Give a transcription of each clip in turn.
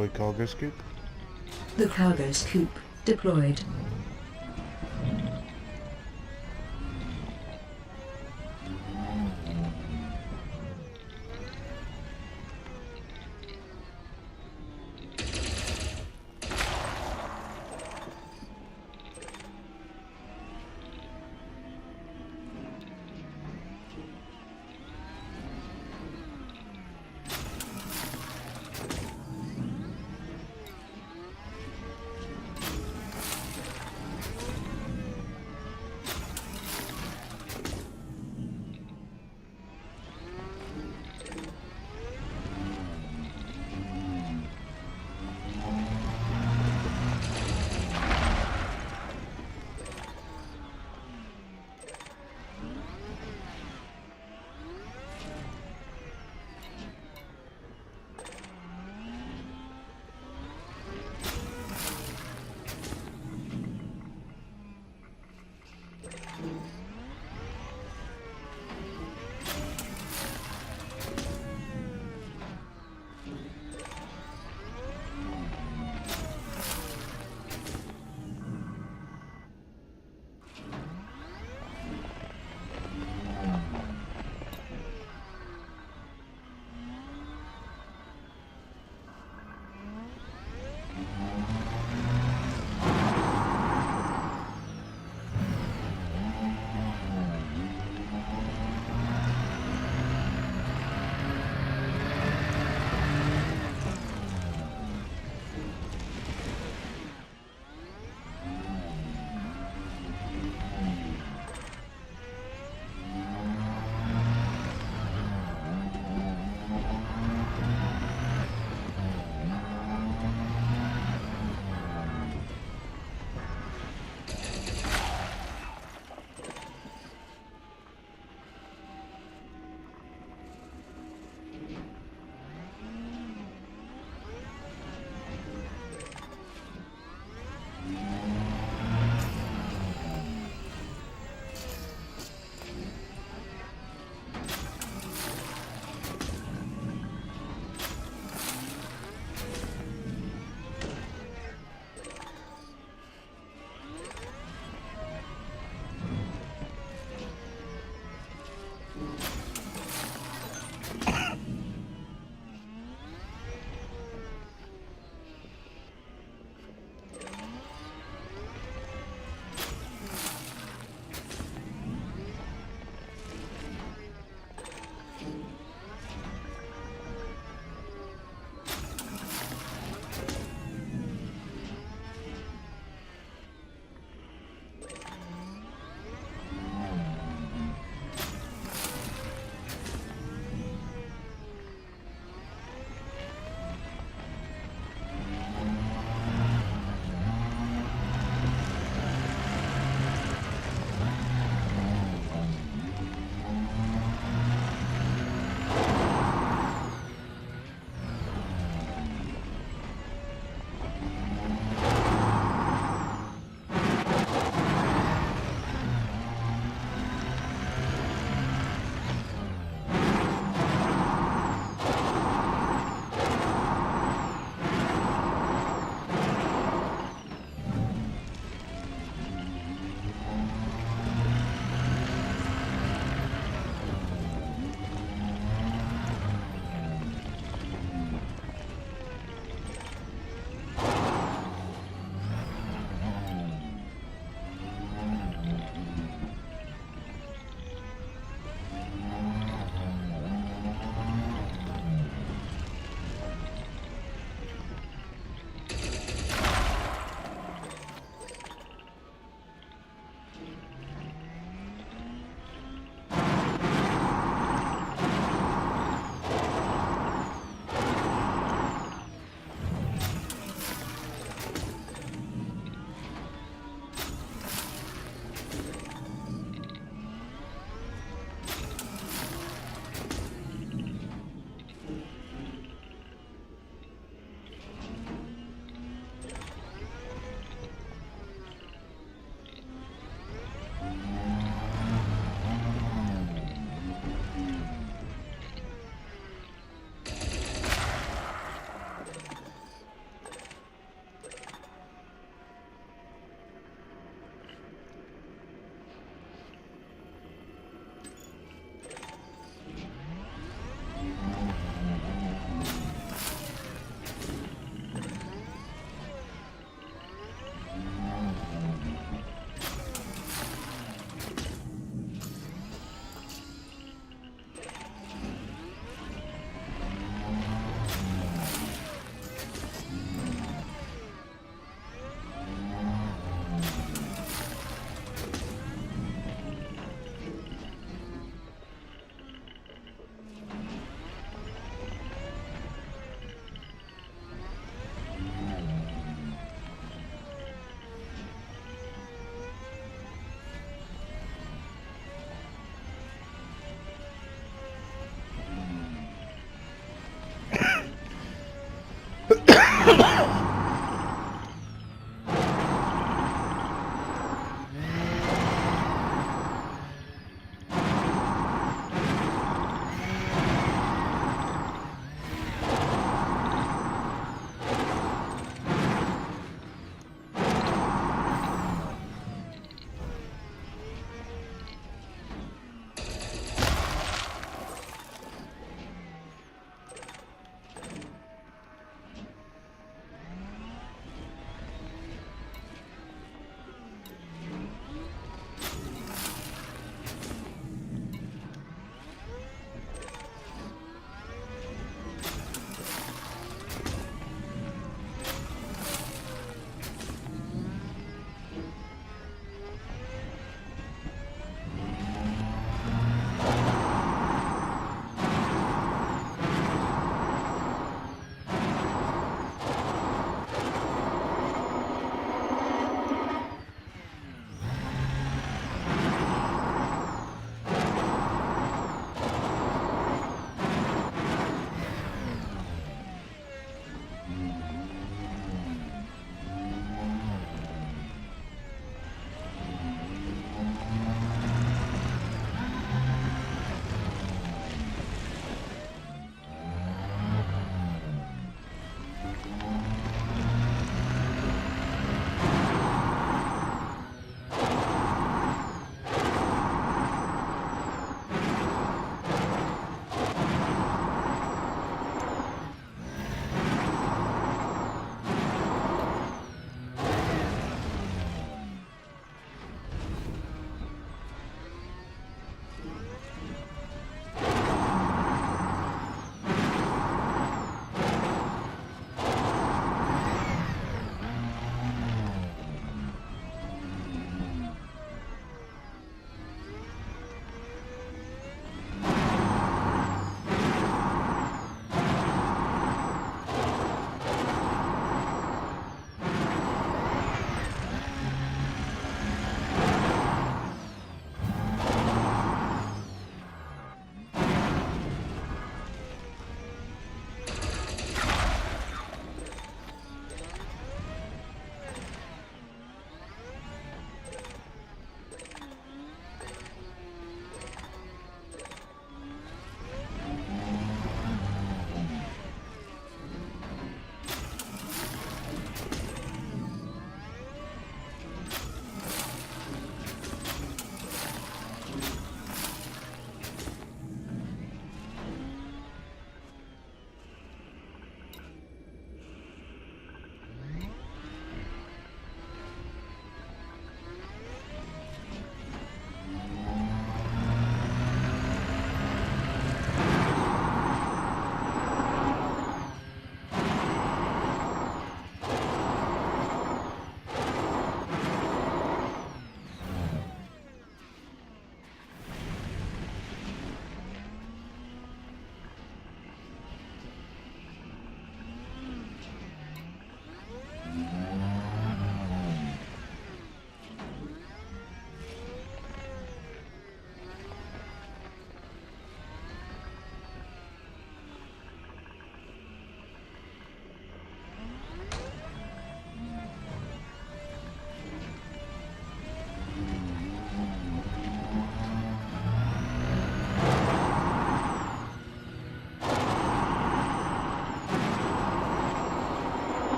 Deploy cargo scoop. The cargo scoop deployed.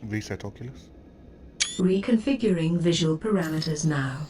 Reset Oculus. Reconfiguring visual parameters now.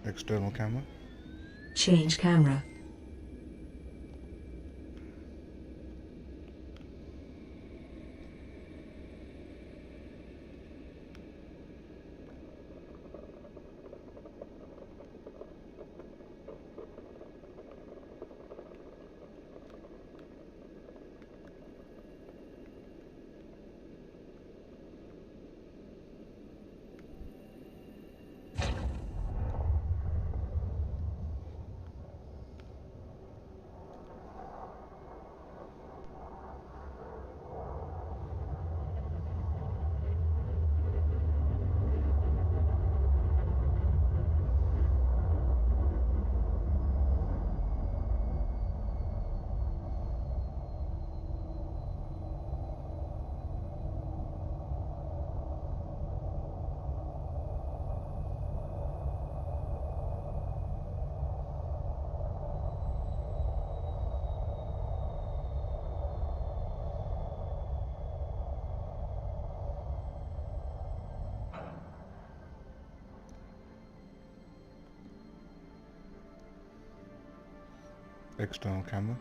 External camera. Change camera. External camera.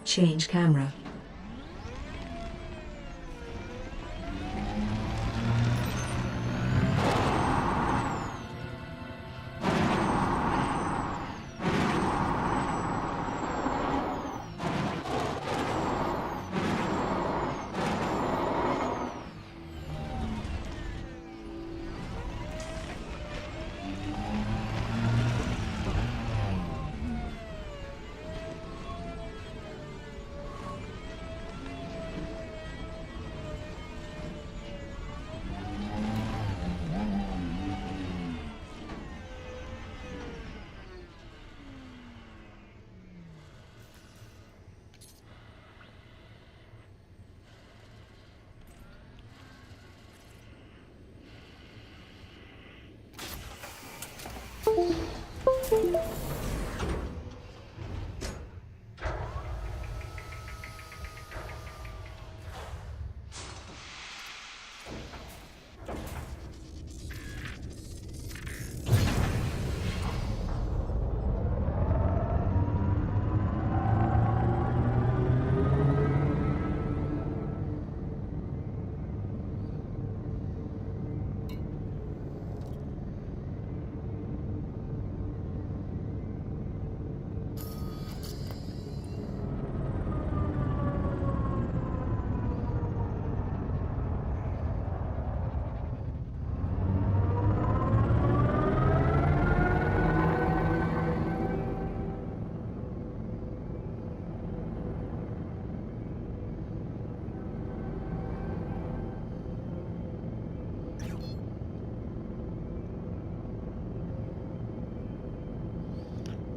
Change camera.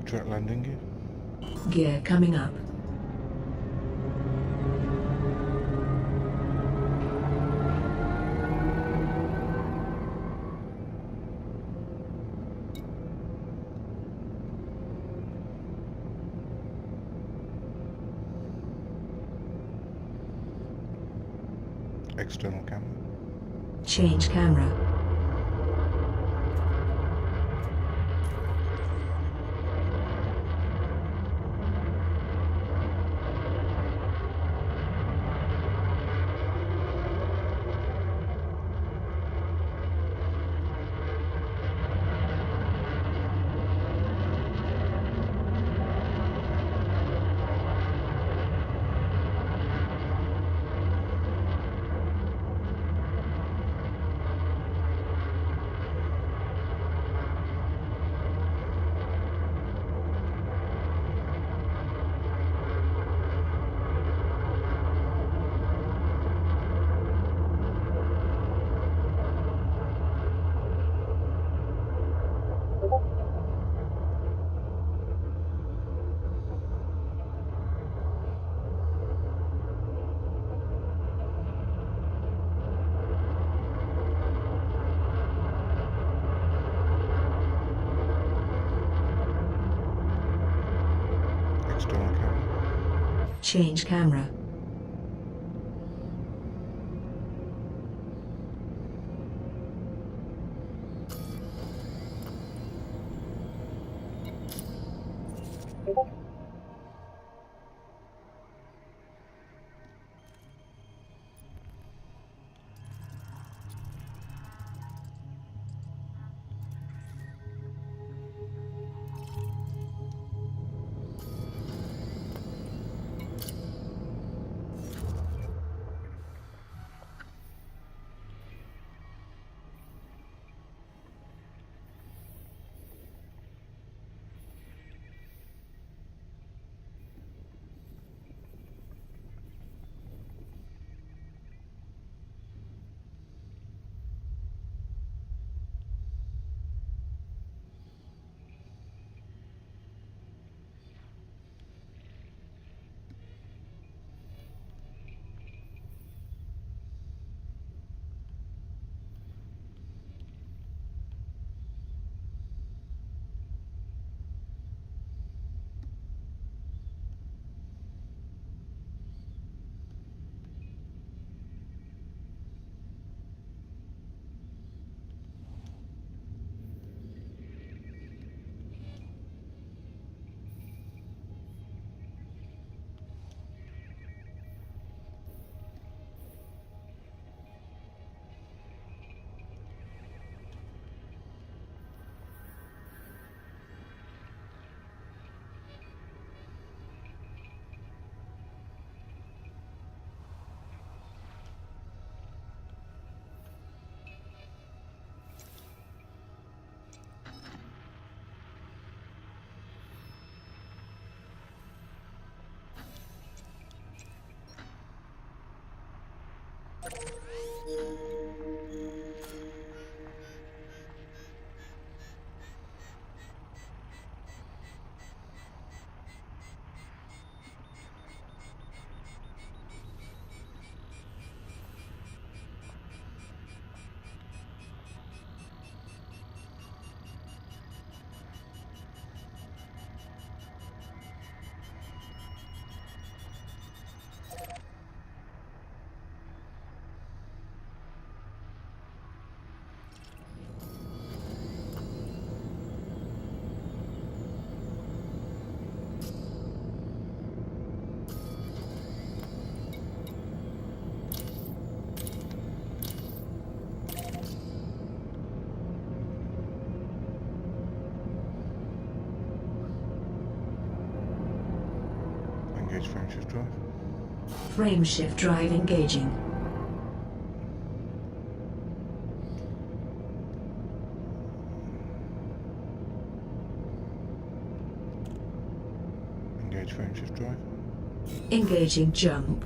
Track landing gear. Gear coming up. External camera. Change camera. External camera. Change camera. Engage frameshift drive. Frameshift drive engaging. Engage frameshift drive. Engaging jump.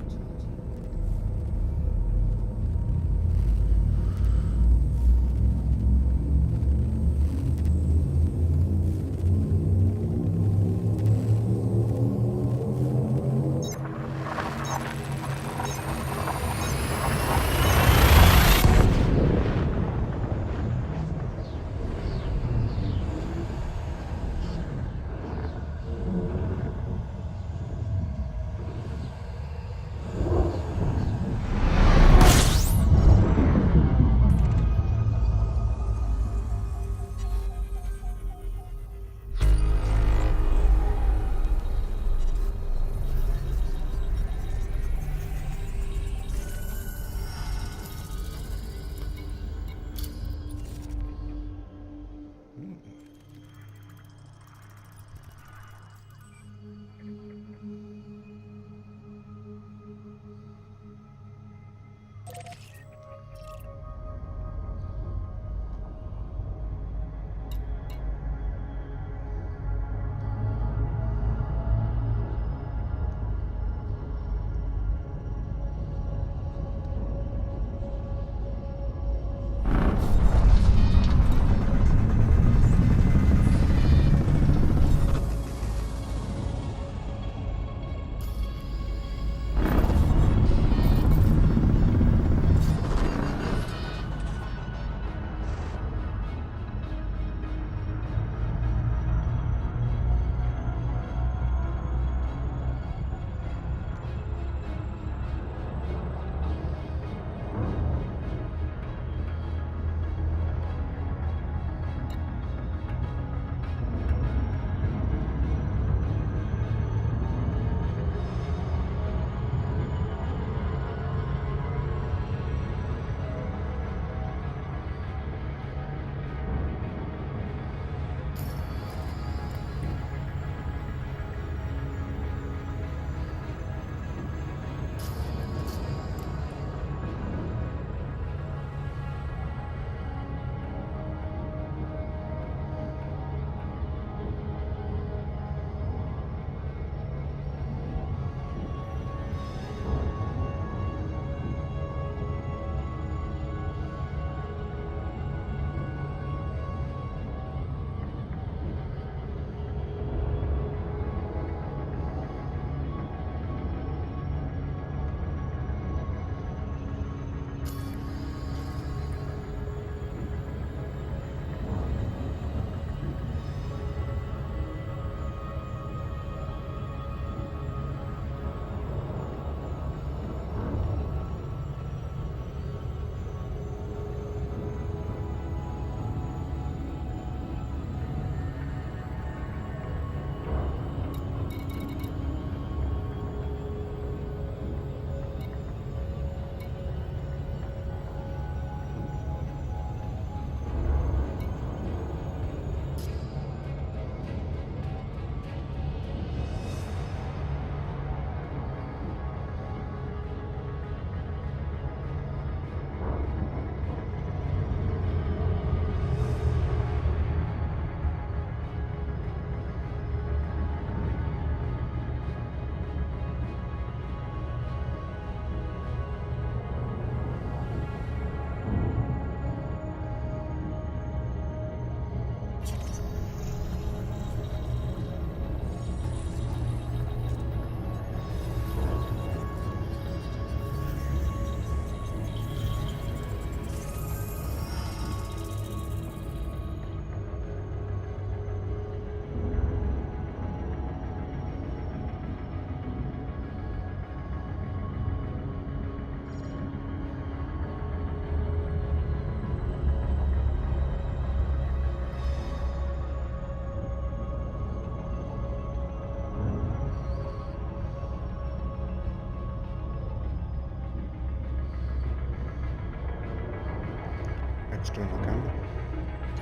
External camera.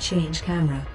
Change camera.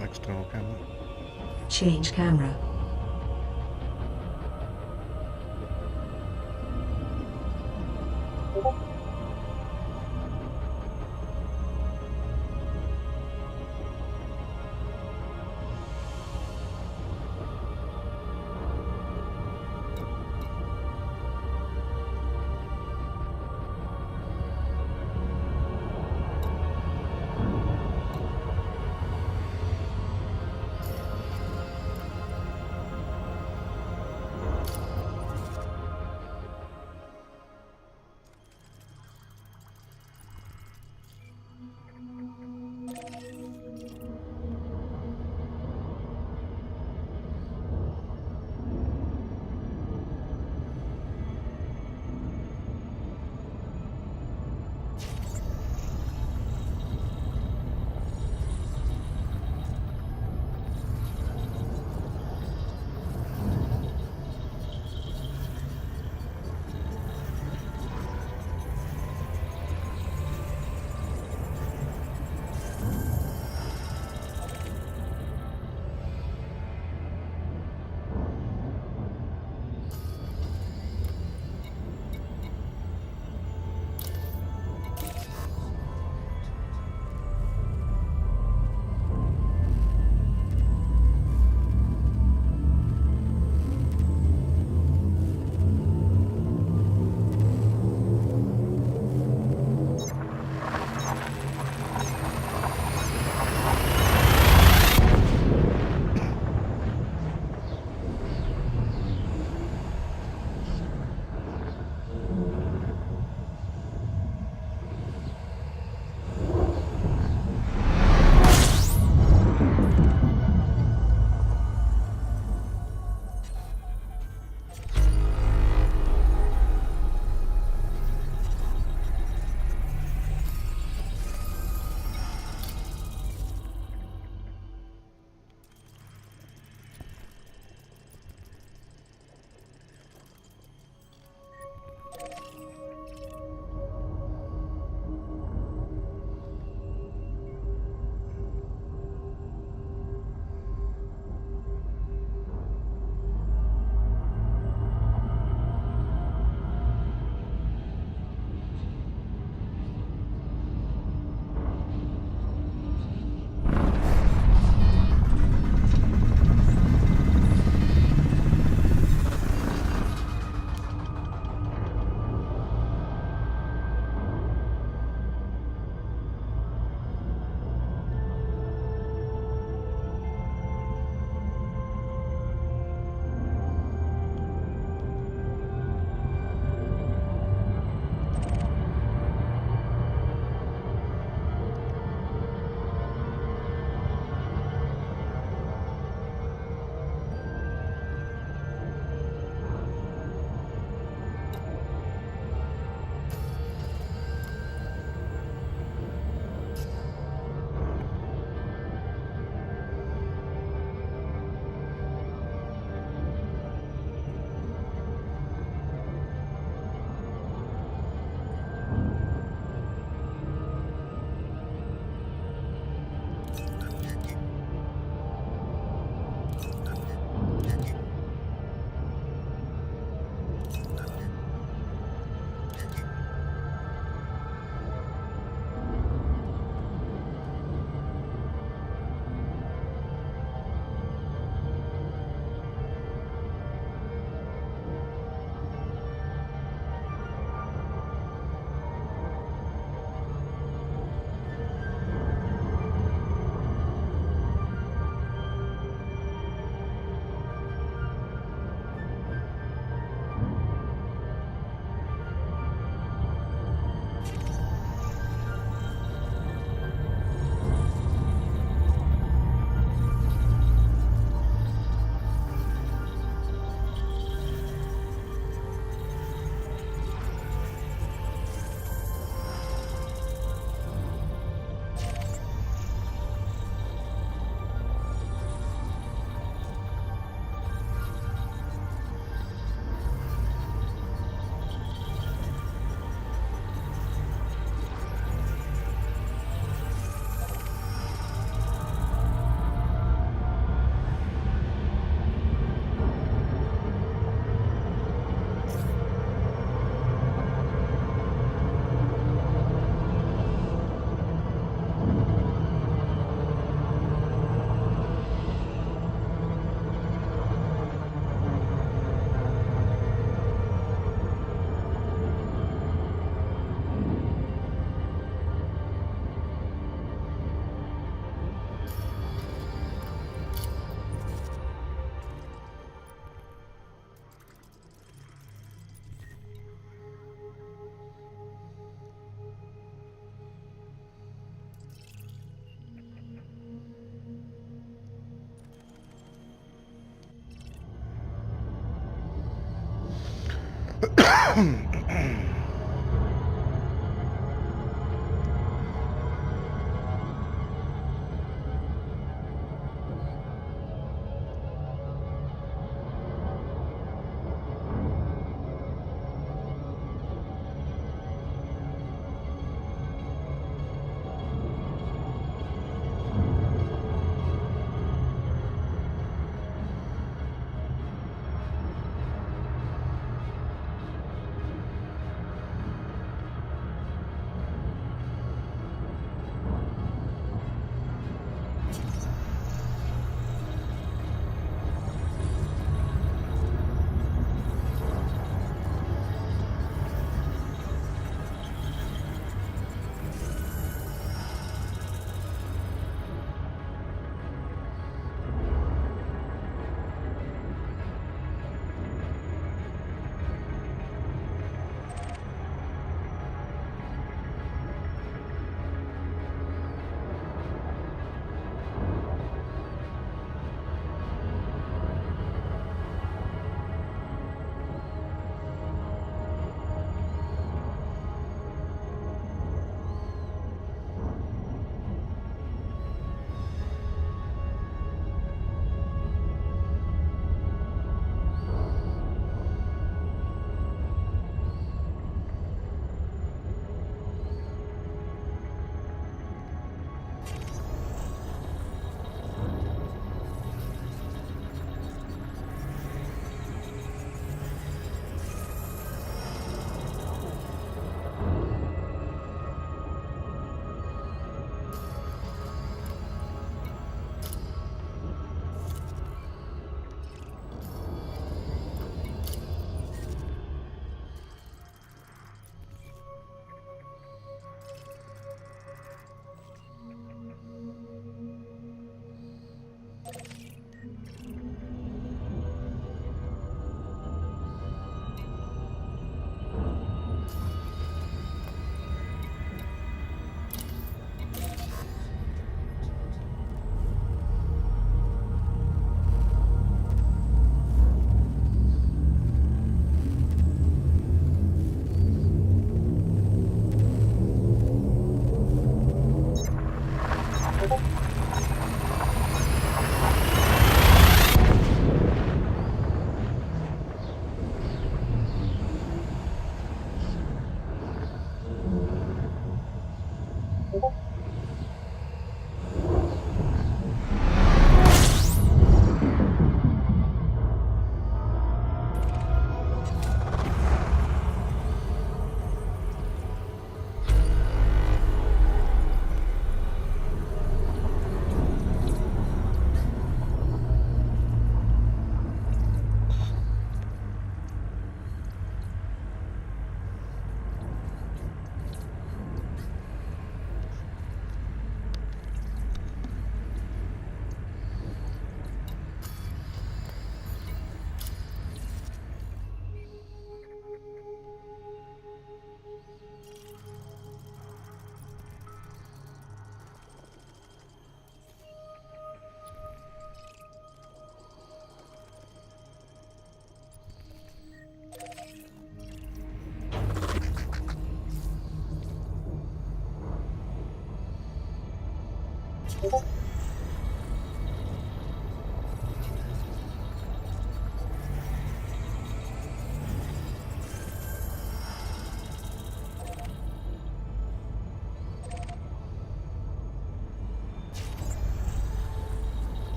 External camera. Change camera.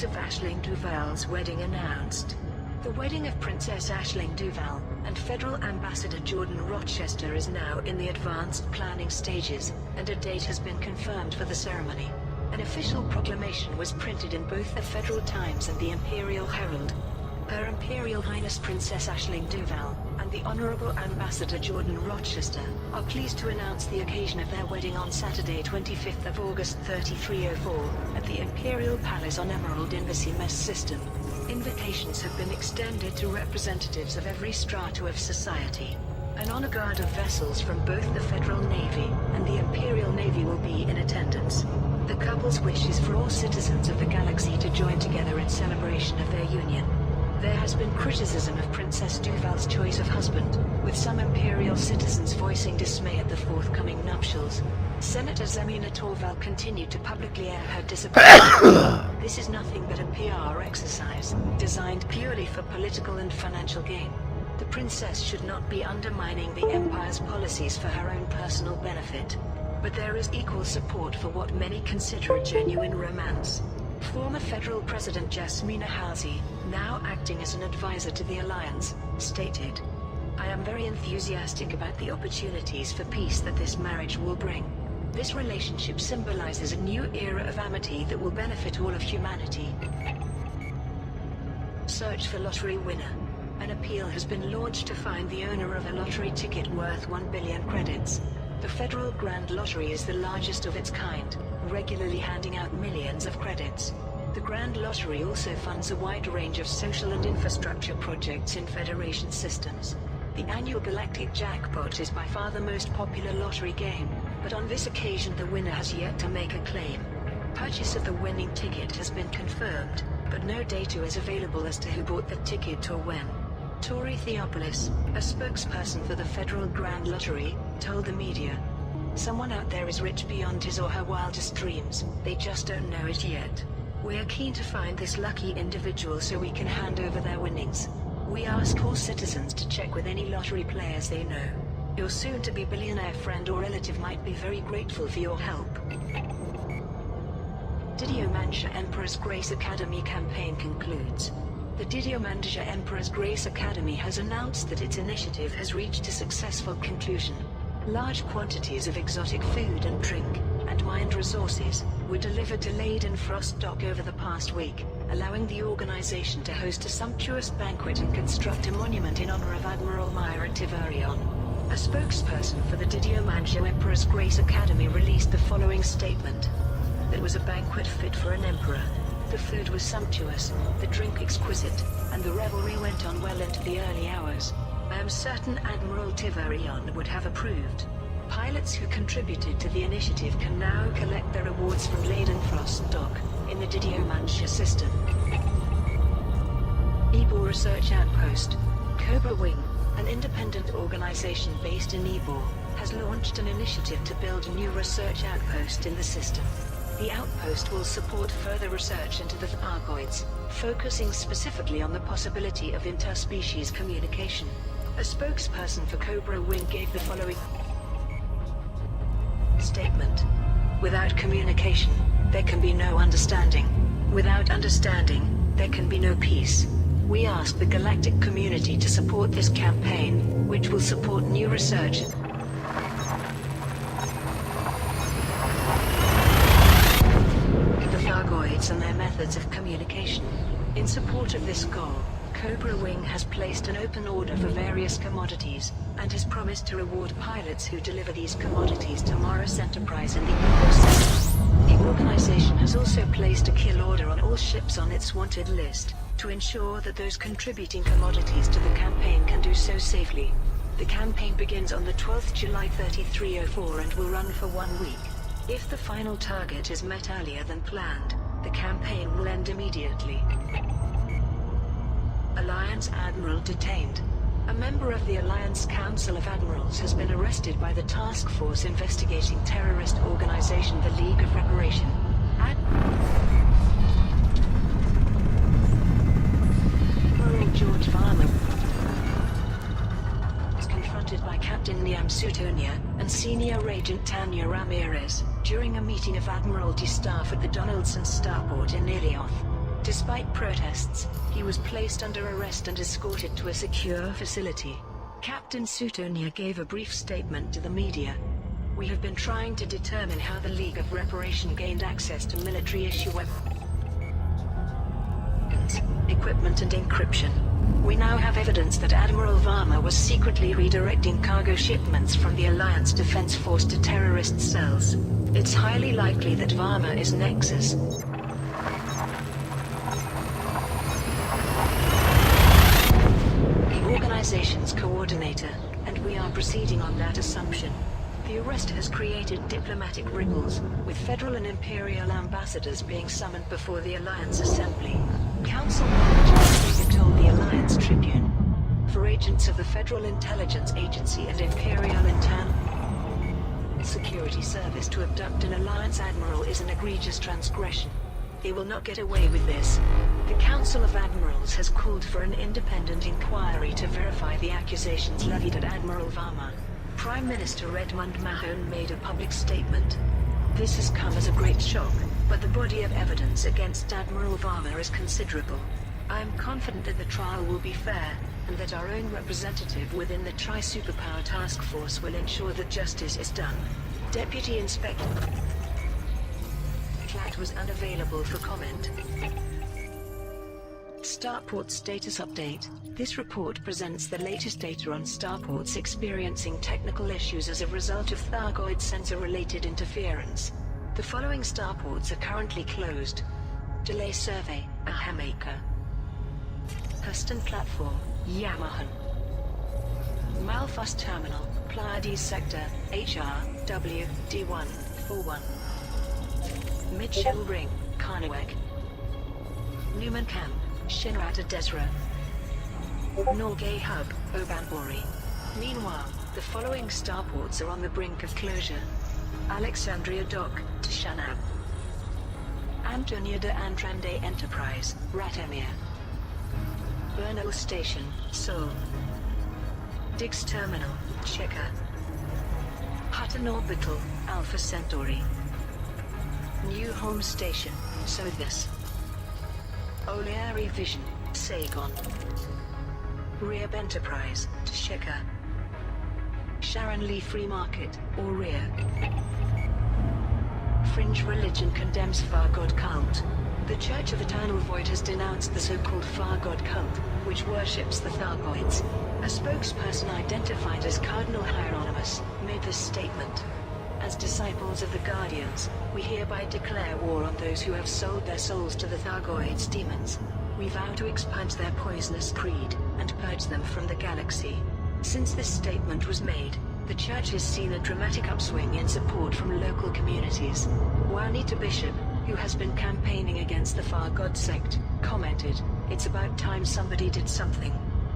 news of Aisling Duval's wedding announced. The wedding of Princess Aisling Duval and Federal Ambassador Jordan Rochester is now in the advanced planning stages, and a date has been confirmed for the ceremony. An official proclamation was printed in both the Federal Times and the Imperial Herald. Her Imperial Highness Princess Aisling Duval and the Honorable Ambassador Jordan Rochester are pleased to announce the occasion of their wedding on Saturday 25th of August 3304 at the Imperial Palace on Emerald Embassy Mess System. Invitations have been extended to representatives of every strata of society. An honor guard of vessels from both the Federal Navy and the Imperial Navy will be in attendance. The couple's wish is for all citizens of the galaxy to join together in celebration of their union. There has been criticism of Princess Duval's choice of husband, with some Imperial citizens voicing dismay at the forthcoming nuptials. Senator Zemina Torval continued to publicly air her disappointment. This is nothing but a PR exercise, designed purely for political and financial gain. The princess should not be undermining the Empire's policies for her own personal benefit. But there is equal support for what many consider a genuine romance. Former Federal President Jasmina Halsey, now acting as an advisor to the Alliance, stated, "I am very enthusiastic about the opportunities for peace that this marriage will bring. This relationship symbolizes a new era of amity that will benefit all of humanity." Search for lottery winner. An appeal has been launched to find the owner of a lottery ticket worth 1 billion credits. The Federal Grand Lottery is the largest of its kind, regularly handing out millions of credits. The Grand Lottery also funds a wide range of social and infrastructure projects in Federation systems. The annual Galactic Jackpot is by far the most popular lottery game, but on this occasion the winner has yet to make a claim. Purchase of the winning ticket has been confirmed, but no data is available as to who bought the ticket or when. Tori Theopolis, a spokesperson for the Federal Grand Lottery, told the media, "Someone out there is rich beyond his or her wildest dreams, they just don't know it yet. We are keen to find this lucky individual so we can hand over their winnings. We ask all citizens to check with any lottery players they know. Your soon-to-be billionaire friend or relative might be very grateful for your help." Didiomantia Emperor's Grace Academy campaign concludes. The Didiomantia Emperor's Grace Academy has announced that its initiative has reached a successful conclusion. Large quantities of exotic food and drink, and mined resources, were delivered to Leyden Frost Dock over the past week, allowing the organization to host a sumptuous banquet and construct a monument in honor of Admiral Myra Tiverion. A spokesperson for the Didiomantia Emperor's Grace Academy released the following statement. "It was a banquet fit for an emperor. The food was sumptuous, the drink exquisite, and the revelry went on well into the early hours. I am certain Admiral Tiverion would have approved." Pilots who contributed to the initiative can now collect their rewards from Leyden Frost Dock, in the Didiomantia system. Ebor Research Outpost. Cobra Wing, an independent organization based in Ebor, has launched an initiative to build a new research outpost in the system. The outpost will support further research into the Thargoids, focusing specifically on the possibility of interspecies communication. A spokesperson for Cobra Wing gave the following statement. "Without communication, there can be no understanding. Without understanding, there can be no peace. We ask the galactic community to support this campaign, which will support new research and their methods of communication. In support of this goal, Cobra Wing has placed an open order for various commodities, and has promised to reward pilots who deliver these commodities to Morris Enterprise in the ecosystem. The organization has also placed a kill order on all ships on its wanted list, to ensure that those contributing commodities to the campaign can do so safely. The campaign begins on the 12th July 3304 and will run for 1 week. If the final target is met earlier than planned, the campaign will end immediately. Alliance Admiral detained. A member of the Alliance Council of Admirals has been arrested by the task force investigating terrorist organization the League of Reparation. Admiral George Varma was confronted by Captain Niam Sutonia and Senior Agent Tanya Ramirez during a meeting of Admiralty staff at the Donaldson Starport in Ilioth. Despite protests, he was placed under arrest and escorted to a secure facility. Captain Sutonia gave a brief statement to the media. "We have been trying to determine how the League of Reparation gained access to military-issue weapons, equipment and encryption. We now have evidence that Admiral Varma was secretly redirecting cargo shipments from the Alliance Defense Force to terrorist cells. It's highly likely that Varma is Nexus." The organization's coordinator, and we are proceeding on that assumption. The arrest has created diplomatic ripples, with federal and imperial ambassadors being summoned before the Alliance Assembly. Council managers told the Alliance Tribune. For agents of the Federal Intelligence Agency and Imperial Internal Security Service to abduct an Alliance Admiral is an egregious transgression. They will not get away with this. The Council of Admirals has called for an independent inquiry to verify the accusations levied at Admiral Varma. Prime Minister Edmund Mahone made a public statement. "This has come as a great shock, but the body of evidence against Admiral Varma is considerable. I am confident that the trial will be fair, and that our own representative within the Tri-Superpower Task Force will ensure that justice is done." Deputy Inspector Klatt was unavailable for comment. Starport status update. This report presents the latest data on starports experiencing technical issues as a result of Thargoid sensor-related interference. The following starports are currently closed: Delay Survey, Ahamaka; Huston Platform, Yamahan; Malfus Terminal, Pleiades Sector, HRW, D141; Mitchell Ring, Carnawack; Newman Camp, Shinrata Desra; Norgay Hub, Obanbori. Meanwhile, the following starports are on the brink of closure: Alexandria Dock, Tishanab; Antonia de Andrade Enterprise, Ratemir; Bernal Station, Seoul; Diggs Terminal, Cheka; Hutton Orbital, Alpha Centauri; New Home Station, Sothis; Oleari Vision, Saigon; Reab Enterprise, Tashika; Sharon Lee Free Market, Aurea. Fringe religion condemns Far God cult. The Church of Eternal Void has denounced the so-called Far God cult, which worships the Thargoids. A spokesperson identified as Cardinal Hieronymus made this statement. "As disciples of the Guardians, we hereby declare war on those who have sold their souls to the Thargoids' demons. We vow to expunge their poisonous creed, and purge them from the galaxy." Since this statement was made, the Church has seen a dramatic upswing in support from local communities. Juanita Bishop, who has been campaigning against the Far God sect, commented, "It's about time somebody did something.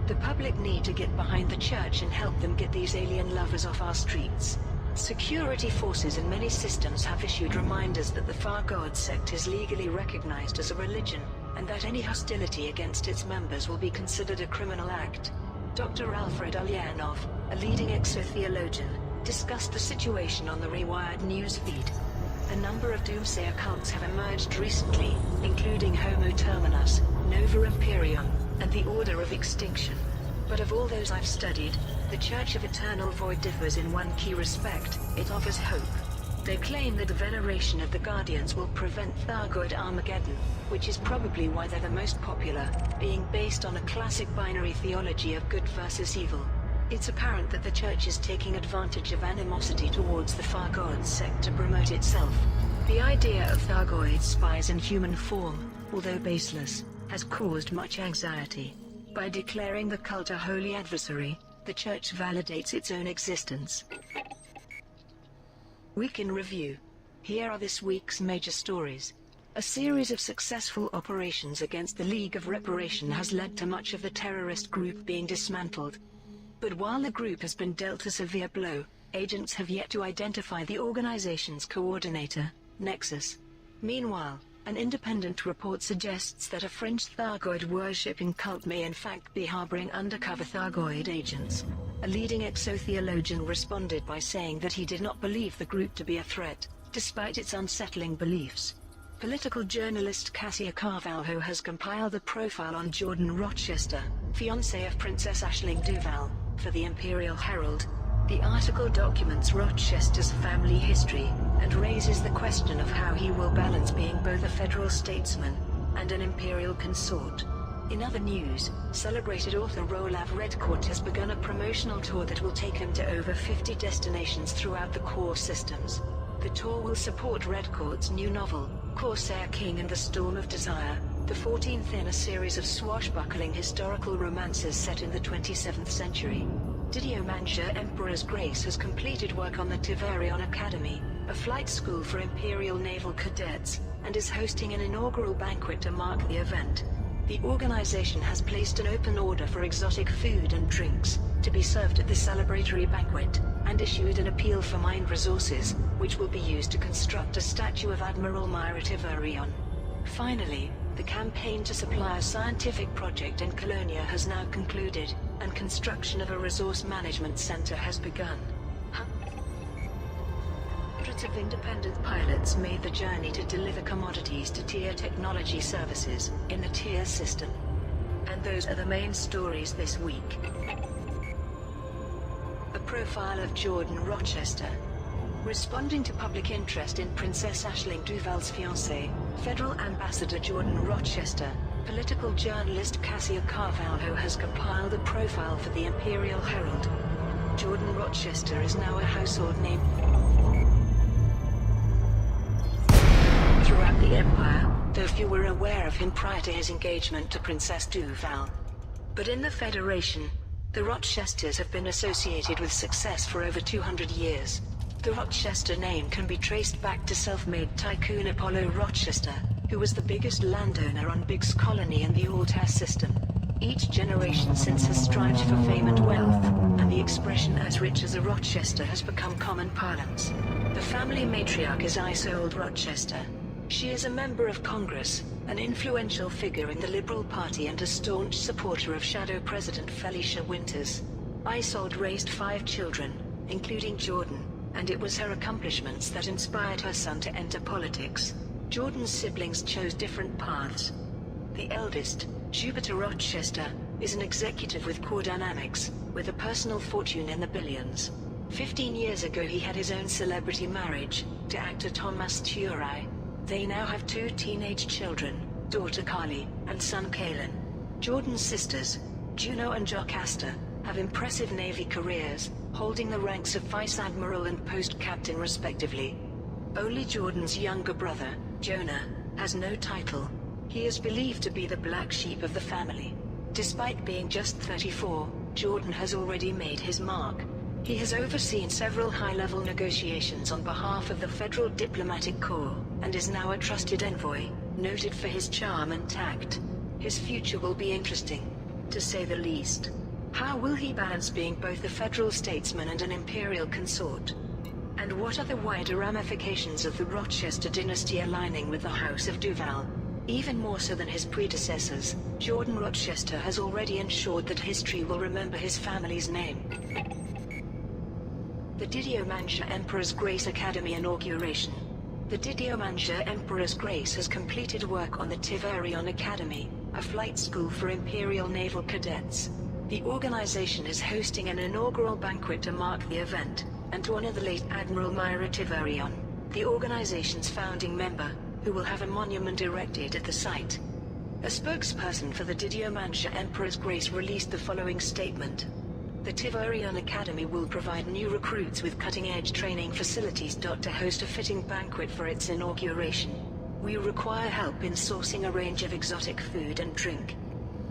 The public need to get behind the Church and help them get these alien lovers off our streets." Security forces in many systems have issued reminders that the Far God sect is legally recognized as a religion, and that any hostility against its members will be considered a criminal act. Dr. Alfred Ulyanov, a leading exotheologian, discussed the situation on the Rewired news feed. A number of doomsayer cults have emerged recently, including Homo Terminus, Nova Imperium, and the Order of Extinction. But of all those I've studied, the Church of Eternal Void differs in one key respect: it offers hope. They claim that the veneration of the Guardians will prevent Thargoid Armageddon, which is probably why they're the most popular, being based on a classic binary theology of good versus evil. It's apparent that the Church is taking advantage of animosity towards the Far God sect to promote itself. The idea of Thargoid spies in human form, although baseless, has caused much anxiety. By declaring the cult a holy adversary, the Church validates its own existence. Week in Review. Here are this week's major stories. A series of successful operations against the League of Reparation has led to much of the terrorist group being dismantled. But while the group has been dealt a severe blow, agents have yet to identify the organization's coordinator, Nexus. Meanwhile, an independent report suggests that a French Thargoid worshipping cult may in fact be harboring undercover Thargoid agents. A leading exotheologian responded by saying that he did not believe the group to be a threat, despite its unsettling beliefs. Political journalist Cassia Carvalho has compiled a profile on Jordan Rochester, fiancé of Princess Aisling Duval, for the Imperial Herald. The article documents Rochester's family history, and raises the question of how he will balance being both a federal statesman and an imperial consort. In other news, celebrated author Rolav Redcourt has begun a promotional tour that will take him to over 50 destinations throughout the core systems. The tour will support Redcourt's new novel, Corsair King and the Storm of Desire, the 14th in a series of swashbuckling historical romances set in the 27th century. Didier Mancher Emperor's Grace has completed work on the Tiverion Academy, a flight school for Imperial Naval Cadets, and is hosting an inaugural banquet to mark the event. The organization has placed an open order for exotic food and drinks to be served at the celebratory banquet, and issued an appeal for mined resources, which will be used to construct a statue of Admiral Myra Tiverion. Finally, the campaign to supply a scientific project in Colonia has now concluded, and construction of a resource management center has begun. Hundreds of independent pilots made the journey to deliver commodities to TIA Technology Services in the TIA system. And those are the main stories this week. A profile of Jordan Rochester. Responding to public interest in Princess Aisling Duval's fiancé, Federal Ambassador Jordan Rochester, political journalist Cassia Carvalho has compiled a profile for the Imperial Herald. Jordan Rochester is now a household name throughout the Empire, though few were aware of him prior to his engagement to Princess Duval. But in the Federation, the Rochesters have been associated with success for over 200 years. The Rochester name can be traced back to self-made tycoon Apollo Rochester, who was the biggest landowner on Biggs Colony in the Altair system. Each generation since has strived for fame and wealth, and the expression "as rich as a Rochester" has become common parlance. The family matriarch is Isolde Rochester. She is a member of Congress, an influential figure in the Liberal Party and a staunch supporter of Shadow President Felicia Winters. Isolde raised 5 children, including Jordan, and it was her accomplishments that inspired her son to enter politics. Jordan's siblings chose different paths. The eldest, Jupiter Rochester, is an executive with Core Dynamics, with a personal fortune in the billions. 15 years ago he had his own celebrity marriage, to actor Thomas Turai. They now have 2 teenage children, daughter Carly, and son Kalen. Jordan's sisters, Juno and Jocasta, have impressive Navy careers, holding the ranks of Vice Admiral and Post Captain respectively. Only Jordan's younger brother, Jonah, has no title. He is believed to be the black sheep of the family. Despite being just 34, Jordan has already made his mark. He has overseen several high-level negotiations on behalf of the Federal Diplomatic Corps, and is now a trusted envoy, noted for his charm and tact. His future will be interesting, to say the least. How will he balance being both a federal statesman and an imperial consort? And what are the wider ramifications of the Rochester dynasty aligning with the House of Duval? Even more so than his predecessors, Jordan Rochester has already ensured that history will remember his family's name. The Didier Mancher Emperor's Grace Academy inauguration. The Didier Mancher Emperor's Grace has completed work on the Tiverion Academy, a flight school for Imperial Naval Cadets. The organization is hosting an inaugural banquet to mark the event, and to honor the late Admiral Myra Tiverion, the organization's founding member, who will have a monument erected at the site. A spokesperson for the Didier Mancher Emperor's Grace released the following statement. The Tiverion Academy will provide new recruits with cutting-edge training facilities. To host a fitting banquet for its inauguration, we require help in sourcing a range of exotic food and drink.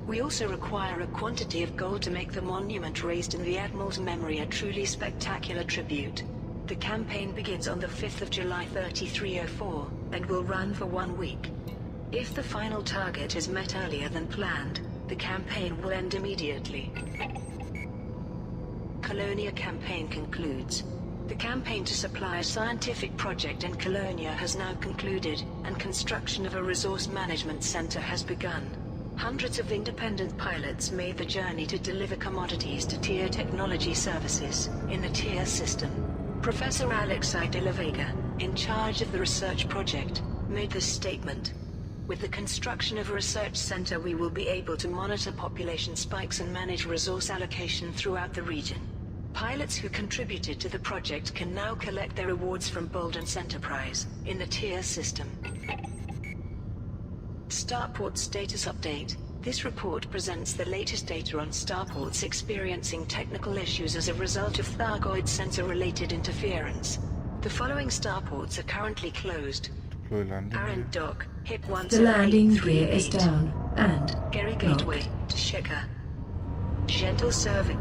We also require a quantity of gold to make the monument raised in the Admiral's memory a truly spectacular tribute. The campaign begins on the 5th of July 3304, and will run for 1 week. If the final target is met earlier than planned, the campaign will end immediately. Colonia campaign concludes. The campaign to supply a scientific project in Colonia has now concluded, and construction of a resource management center has begun. Hundreds of independent pilots made the journey to deliver commodities to TIA Technology Services in the TIA system. Professor Alexei de la Vega, in charge of the research project, made this statement. With the construction of a research center, we will be able to monitor population spikes and manage resource allocation throughout the region. Pilots who contributed to the project can now collect their rewards from Boldance Enterprise in the tier system. Starport status update. This report presents the latest data on starports experiencing technical issues as a result of Thargoid sensor-related interference. The following starports are currently closed: Deploy landing Arend gear. Dock, HIP The landing gear 1738. is down and Gary locked. Gateway to Sheka. Gentle Service.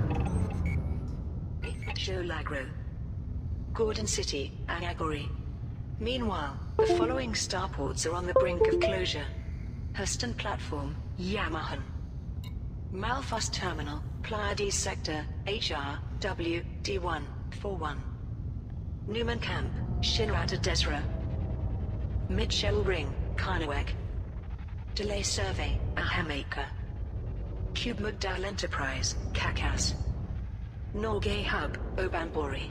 Jolagro. Gordon City, Angagori. Meanwhile, the following starports are on the brink of closure: Hurston Platform, Yamahan. Malfast Terminal, Pleiades Sector, HRW, D141. Newman Camp, Shinrata Desra. Mitchell Ring, Karnawek. Delay Survey, Ahameka. Cube Mugdal Enterprise, Kakas. Norgay Hub, Obambori.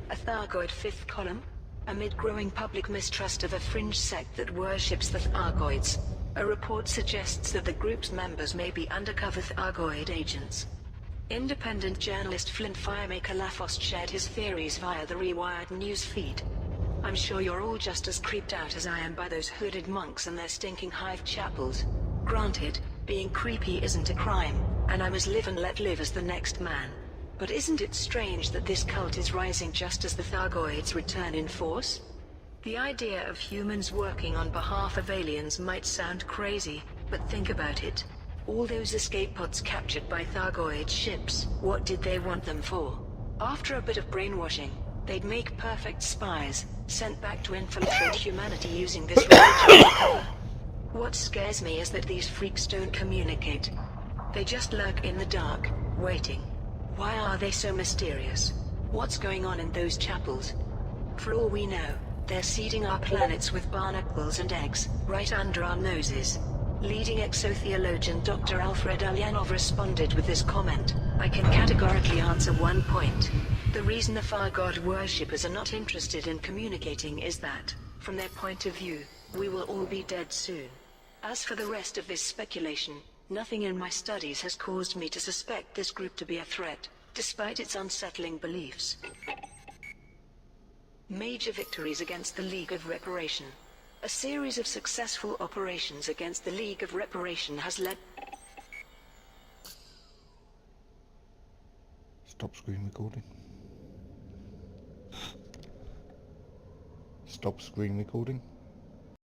A Thargoid fifth column? Amid growing public mistrust of a fringe sect that worships the Thargoids, a report suggests that the group's members may be undercover Thargoid agents. Independent journalist Flint Firemaker Lafost shared his theories via the Rewired news feed. I'm sure you're all just as creeped out as I am by those hooded monks and their stinking hive chapels. Granted, being creepy isn't a crime, and I'm as live and let live as the next man. But isn't it strange that this cult is rising just as the Thargoids return in force? The idea of humans working on behalf of aliens might sound crazy, but think about it. All those escape pods captured by Thargoid ships, what did they want them for? After a bit of brainwashing, they'd make perfect spies, sent back to infiltrate humanity using this religion as cover. What scares me is that these freaks don't communicate. They just lurk in the dark, waiting. Why are they so mysterious? What's going on in those chapels? For all we know, they're seeding our planets with barnacles and eggs, right under our noses. Leading exotheologian Dr. Alfred Ulyanov responded with this comment: I can categorically answer one point. The reason the Far God worshippers are not interested in communicating is that, from their point of view, we will all be dead soon. As for the rest of this speculation, nothing in my studies has caused me to suspect this group to be a threat, despite its unsettling beliefs. Major victories against the League of Reparation. A series of successful operations against the League of Reparation has led... Stop screen recording. Stop screen recording.